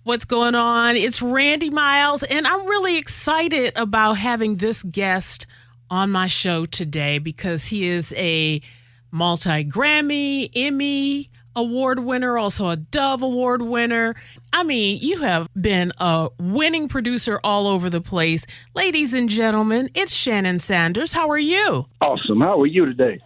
What's going on? It's Randy Miles, and I'm really excited about having this guest on my show today because he is a multi-Grammy, Emmy award winner, also a Dove Award winner. I mean, you have been a winning producer all over the place. Ladies and gentlemen, it's Shannon Sanders. How are you? Awesome. How are you today?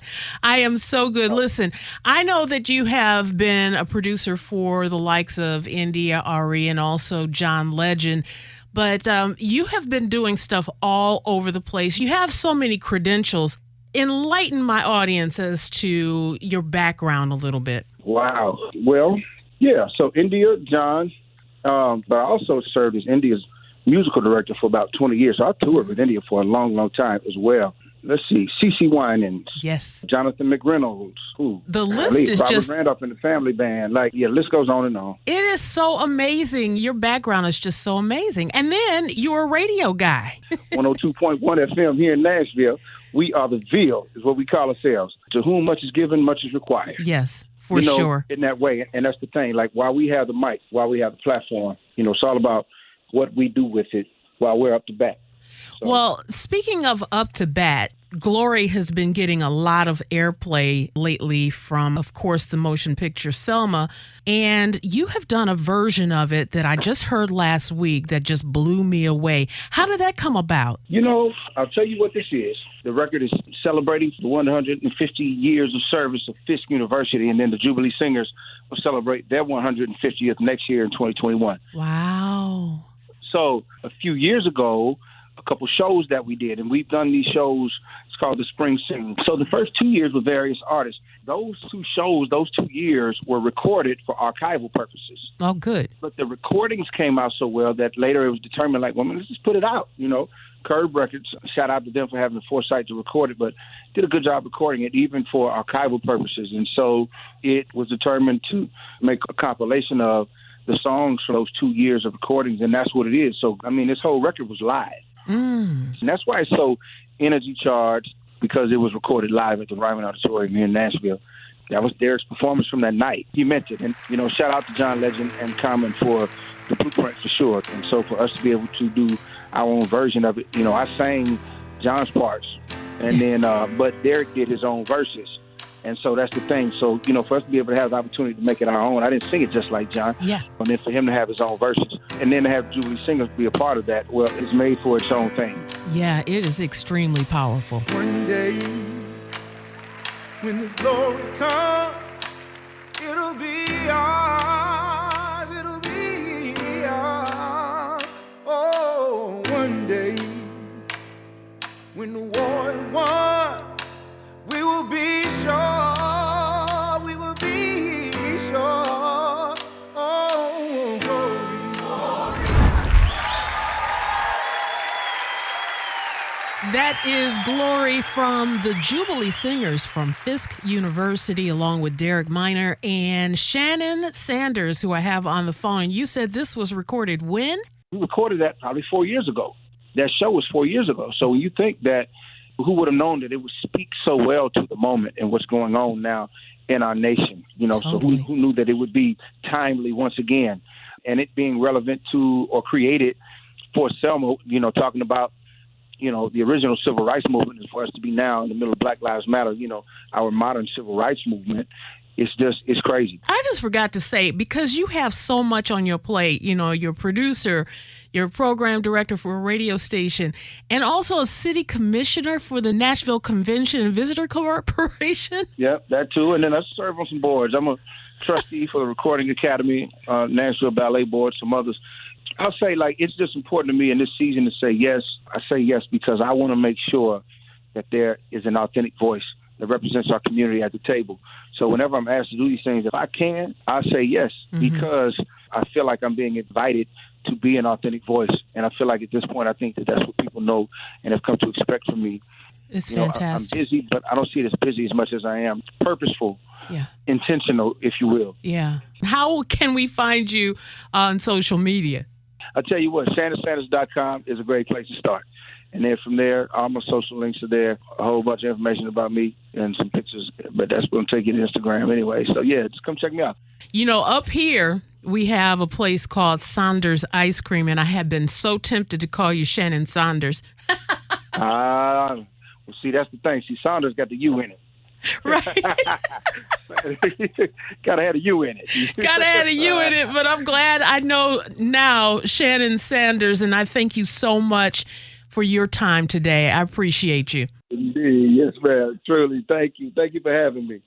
I am so good. Listen, I know that you have been a producer for the likes of India.Arie and also John Legend, but you have been doing stuff all over the place. You have so many credentials. Enlighten my audience as to your background a little bit. Wow. Well, yeah. So India, John, but I also served as India's musical director for about 20 years. So I toured with India for a long, long time as well. Let's see, CeCe Winans. Yes. Jonathan McReynolds. The list is Robert just... Randolph and the Family Band. The list goes on and on. It is so amazing. Your background is just so amazing. And then you're a radio guy. 102.1 FM here in Nashville. We are the Ville, is what we call ourselves. To whom much is given, much is required. Yes, for sure. In that way. And that's the thing. Like, while we have the mic, while we have the platform, it's all about what we do with it while we're up to bat. So. Well, speaking of up to bat, Glory has been getting a lot of airplay lately from, of course, the motion picture Selma. And you have done a version of it that I just heard last week that just blew me away. How did that come about? I'll tell you what this is. The record is celebrating the 150 years of service of Fisk University, and then the Jubilee Singers will celebrate their 150th next year in 2021. Wow. So a few years ago, a couple shows that we did, and we've done these shows. It's called the Spring Sing. So the first 2 years with various artists, those two shows, those 2 years were recorded for archival purposes. Oh, good. But the recordings came out so well that later it was determined, let's just put it out. Curb Records, shout out to them for having the foresight to record it, but did a good job recording it even for archival purposes. And so it was determined to make a compilation of the songs for those 2 years of recordings, and that's what it is. So, this whole record was live. And that's why it's so energy charged, because it was recorded live at the Ryman Auditorium here in Nashville. That was Derek's performance from that night. He meant it. And, shout out to John Legend and Common for the blueprint for sure. And so for us to be able to do our own version of it, I sang John's parts, and then, but Derek did his own verses. And so that's the thing. So, for us to be able to have the opportunity to make it our own, I didn't sing it just like John. Yeah. And then for him to have his own verses, and then to have Jubilee Singers be a part of that, well, it's made for its own thing. Yeah, it is extremely powerful. One day, when the glory comes, it'll be ours, it'll be ours. Oh, one day, when the war is won, we will be sure, we will be sure. Oh, glory. That is Glory from the Jubilee Singers from Fisk University, along with Derek Minor and Shannon Sanders, who I have on the phone. You said this was recorded when? We recorded that probably 4 years ago. That show was 4 years ago. So when you think that, who would have known that it would speak so well to the moment and what's going on now in our nation? Totally. So who knew that it would be timely once again, and it being relevant to or created for Selma, talking about, the original civil rights movement, is for us to be now in the middle of Black Lives Matter, our modern civil rights movement. It's crazy. I just forgot to say, because you have so much on your plate, you're a producer, you're a program director for a radio station, and also a city commissioner for the Nashville Convention and Visitor Corporation. Yeah, that too. And then I serve on some boards. I'm a trustee for the Recording Academy, Nashville Ballet Board, some others. I'll say, it's just important to me in this season to say yes. I say yes because I want to make sure that there is an authentic voice that represents our community at the table. So whenever I'm asked to do these things, if I can, I say yes, because I feel like I'm being invited to be an authentic voice. And I feel like at this point, I think that that's what people know and have come to expect from me. It's fantastic. I'm busy, but I don't see it as busy as much as I am purposeful, intentional, if you will. Yeah. How can we find you on social media? I'll tell you what, shannonsanders.com is a great place to start. And then from there, all my social links are there, a whole bunch of information about me and some pictures, but that's going to take you to Instagram anyway. So, yeah, just come check me out. Up here, we have a place called Sanders Ice Cream, and I have been so tempted to call you Shannon Sanders. Well, see, that's the thing. See, Sanders got the U in it. Right. Gotta have a U in it. Gotta have a U in it, but I'm glad I know now Shannon Sanders, and I thank you so much for your time today. I appreciate you. Indeed. Yes, ma'am. Truly. Thank you. Thank you for having me.